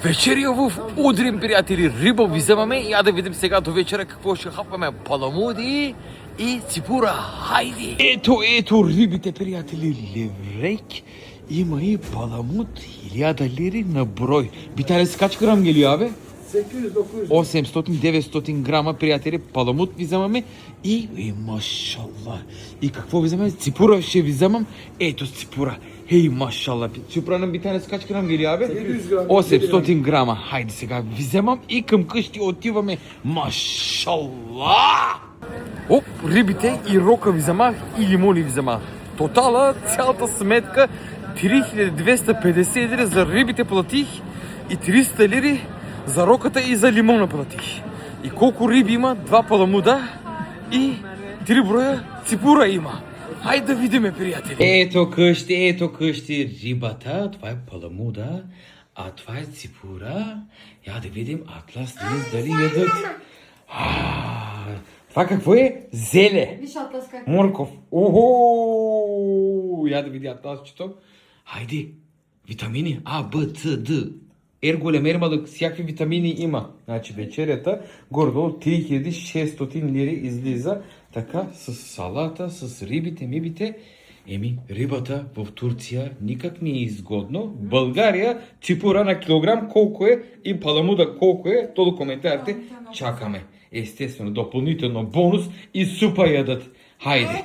Вечеря в Удрин, приятели. Риба вземаме. Я да видим сега до вечера какво ще хапваме. Паламуди и ципура. Хайде! Ето рибите, приятели. Леврек. Има и паламут. 1000 лири на брой. Битале с кач грам гели, абе? 800-900 грама, приятели, паламут ви вземаме и машалла. И какво ви вземаме? Ципура ще ви вземам. Ето ципура. Хей, машалла. Ципура на битане с кач грам гели, абе? 800 грама. Хайде сега ви вземам и към къщи отиваме. Машалла! Оп, рибите и рока ви вземах и лимони ви вземах. Тотала, цялата сметка 3250 лири за рибите платих и 300 лири за роката и за лимона платих. И колко риби има? 2 паламуда и 3 броя ципура има. Хайде да видиме, приятели. Ето къщи. Рибата, това е паламуда, а това е ципура. Я да видим Атлас дали ядат. Това какво е? Зеле. Виж Атлас как. Морков. Охо! Я да видя Атласчето. Хайде. Витамини А, Б, Ц, Д. Голем, малък, всякакви витамини има. Значи вечерята гордо 3600 лири излиза. Така, с салата, с рибите, мибите. Рибата в Турция никак не е изгодно. В България ципура на килограм колко е и паламуда колко е, то до коментарите чакаме. Естествено, допълнително бонус и супа ядат. Хайде!